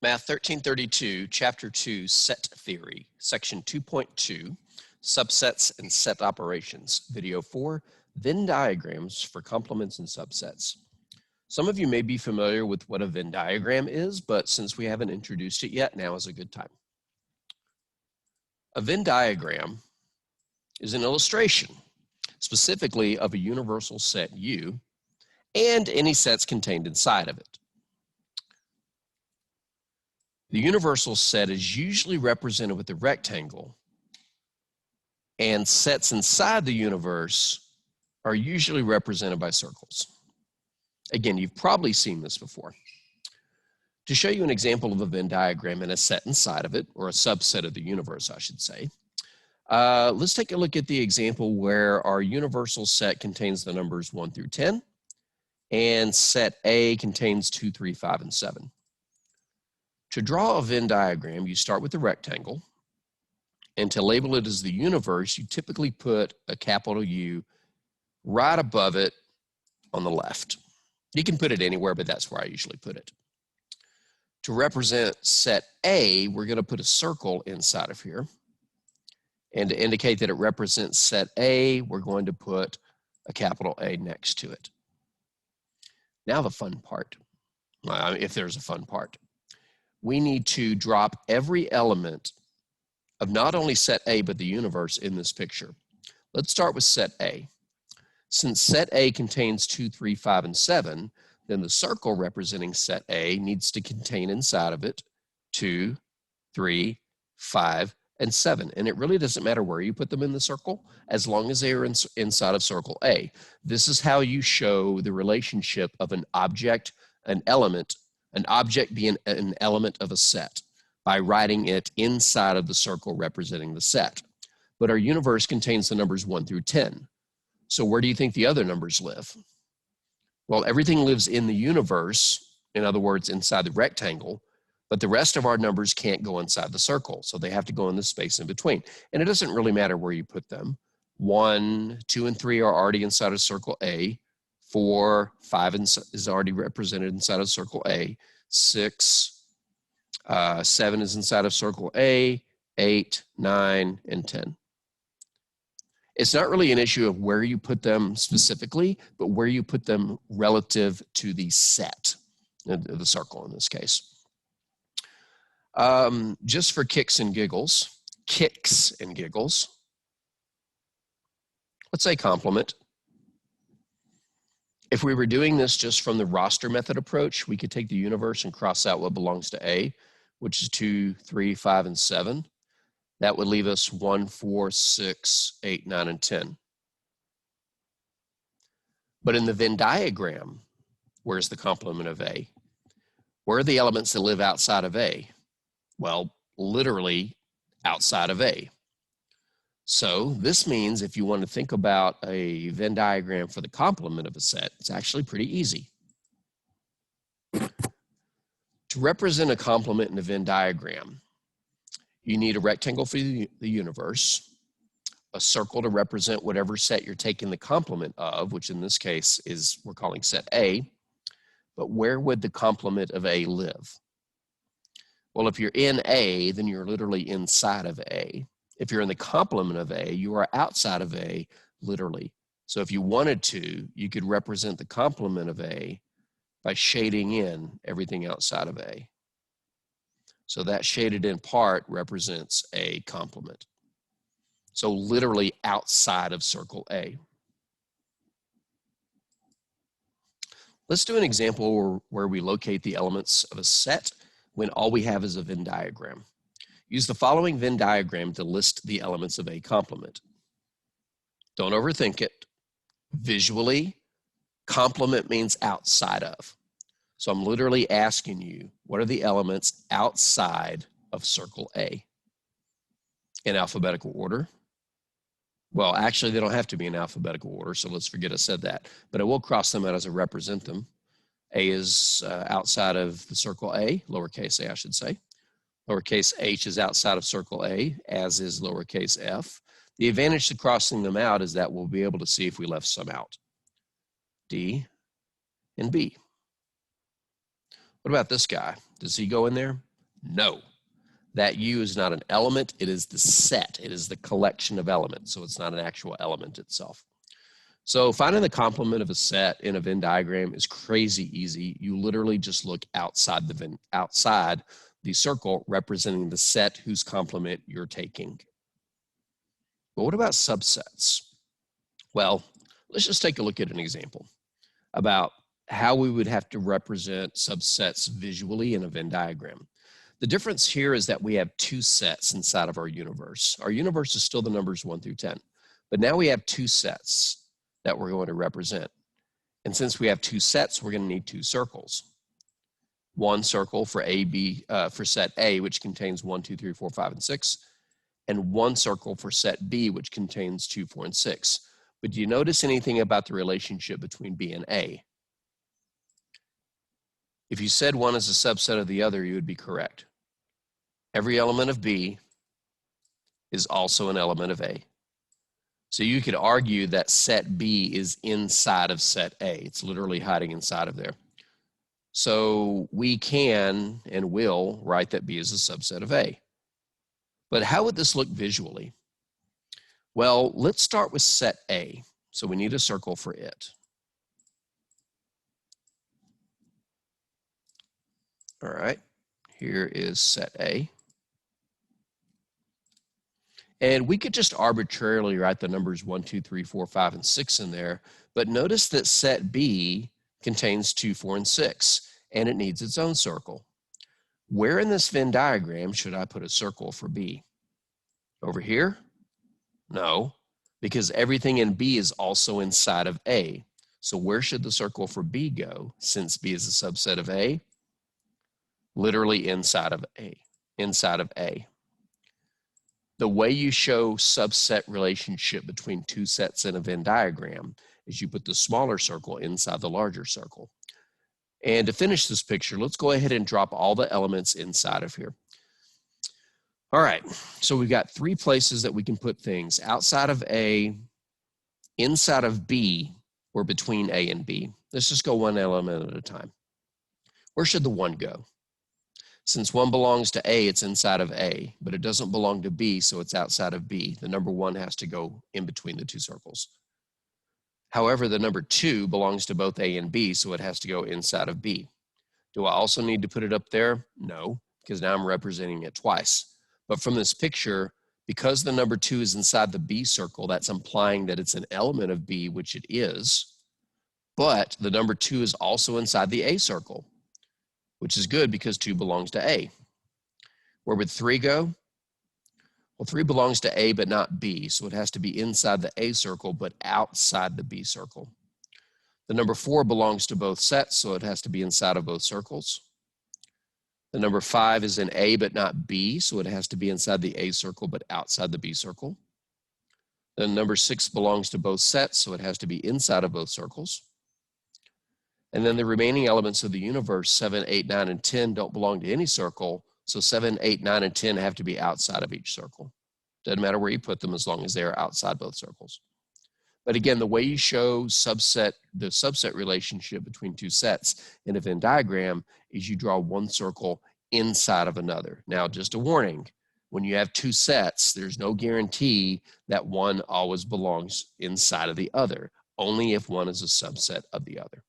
Math 1332, Chapter 2, Set Theory, Section 2.2, Subsets and Set Operations, Video 4, Venn Diagrams for Complements and Subsets. Some of you may be familiar with what a Venn diagram is, but since we haven't introduced it yet, now is a good time. A Venn diagram is an illustration, specifically of a universal set U, and any sets contained inside of it. The universal set is usually represented with a rectangle, and sets inside the universe are usually represented by circles. Again, you've probably seen this before. To show you an example of a Venn diagram and a set inside of it, or a subset of the universe, I should say, let's take a look at the example where our universal set contains the numbers 1 through 10, and set A contains 2, 3, 5, and 7. To draw a Venn diagram, you start with the rectangle, and to label it as the universe, you typically put a capital U right above it on the left. You can put it anywhere, but that's where I usually put it. To represent set A, we're going to put a circle inside of here. And to indicate that it represents set A, we're going to put a capital A next to it. Now the fun part, if there's a fun part. We need to drop every element of not only set A, but the universe in this picture. Let's start with set A. Since set A contains 2, 3, 5, and 7, then the circle representing set A needs to contain inside of it 2, 3, 5, and 7. And it really doesn't matter where you put them in the circle, as long as they are inside of circle A. This is how you show the relationship of an object, an element, an object being an element of a set, by writing it inside of the circle representing the set. But our universe contains the numbers 1 through 10. So where do you think the other numbers live? Well, everything lives in the universe, in other words, inside the rectangle, but the rest of our numbers can't go inside the circle, so they have to go in the space in between. And it doesn't really matter where you put them. 1, 2, and 3 are already inside of circle A. 4, 5 is already represented inside of circle A. 6, 7 is inside of circle A. 8, 9, and 10. It's not really an issue of where you put them specifically, but where you put them relative to the set, the circle in this case. Just for kicks and giggles, let's say complement. If we were doing this just from the roster method approach, we could take the universe and cross out what belongs to A, which is 2, 3, 5, and 7. That would leave us 1, 4, 6, 8, 9, and 10. But in the Venn diagram, where's the complement of A? Where are the elements that live outside of A? Well, literally outside of A. So this means if you want to think about a Venn diagram for the complement of a set, it's actually pretty easy. To represent a complement in a Venn diagram, you need a rectangle for the universe, a circle to represent whatever set you're taking the complement of, which in this case is, we're calling set A. But where would the complement of A live? Well, if you're in A, then you're literally inside of A. If you're in the complement of A, you are outside of A, literally. So if you wanted to, you could represent the complement of A by shading in everything outside of A. So that shaded in part represents a complement. So literally outside of circle A. Let's do an example where we locate the elements of a set when all we have is a Venn diagram. Use the following Venn diagram to list the elements of a complement. Don't overthink it. Visually, complement means outside of. So I'm literally asking you, what are the elements outside of circle A? In alphabetical order? Well, actually, they don't have to be in alphabetical order, so let's forget I said that. But I will cross them out as I represent them. A is outside of the circle A, lowercase a, I should say. Lowercase h is outside of circle A, as is lowercase f. The advantage to crossing them out is that we'll be able to see if we left some out. D and B. What about this guy? Does he go in there? No, that U is not an element, it is the set. It is the collection of elements, so it's not an actual element itself. So finding the complement of a set in a Venn diagram is crazy easy. You literally just look outside the circle representing the set whose complement you're taking. But what about subsets? Well, let's just take a look at an example about how we would have to represent subsets visually in a Venn diagram. The difference here is that we have two sets inside of our universe. Our universe is still the numbers 1 through 10, but now we have two sets that we're going to represent. And since we have two sets, we're going to need two circles. One circle for for set A, which contains 1, 2, 3, 4, 5, and 6, and one circle for set B, which contains 2, 4, and 6. But do you notice anything about the relationship between B and A? If you said one is a subset of the other, you would be correct. Every element of B is also an element of A. So you could argue that set B is inside of set A. It's literally hiding inside of there. So we can and will write that B is a subset of A. But how would this look visually? Well, let's start with set A. So we need a circle for it. All right, here is set A. And we could just arbitrarily write the numbers 1, 2, 3, 4, 5, and 6 in there. But notice that set B contains 2, 4, and 6, and it needs its own circle. Where in this Venn diagram should I put a circle for B? Over here? No, because everything in B is also inside of A. So where should the circle for B go since B is a subset of A? Literally inside of A. Inside of A. The way you show subset relationship between two sets in a Venn diagram is you put the smaller circle inside the larger circle. And to finish this picture, let's go ahead and drop all the elements inside of here. All right, so we've got three places that we can put things: outside of A, inside of B, or between A and B. Let's just go one element at a time. Where should the 1 go? Since 1 belongs to A, it's inside of A, but it doesn't belong to B, so it's outside of B. The number 1 has to go in between the two circles. However, the number 2 belongs to both A and B, so it has to go inside of B. Do I also need to put it up there? No, because now I'm representing it twice. But from this picture, because the number 2 is inside the B circle, that's implying that it's an element of B, which it is. But the number 2 is also inside the A circle, which is good because 2 belongs to A. Where would 3 go? Well, 3 belongs to A but not B, so it has to be inside the A circle but outside the B circle. The number 4 belongs to both sets, so it has to be inside of both circles. The number 5 is in A but not B, so it has to be inside the A circle but outside the B circle. The number 6 belongs to both sets, so it has to be inside of both circles. And then the remaining elements of the universe, 7, 8, 9, and 10, don't belong to any circle. So 7, 8, 9, and 10 have to be outside of each circle. Doesn't matter where you put them as long as they are outside both circles. But again, the way you show the subset relationship between two sets in a Venn diagram is you draw one circle inside of another. Now, just a warning, when you have two sets, there's no guarantee that one always belongs inside of the other, only if one is a subset of the other.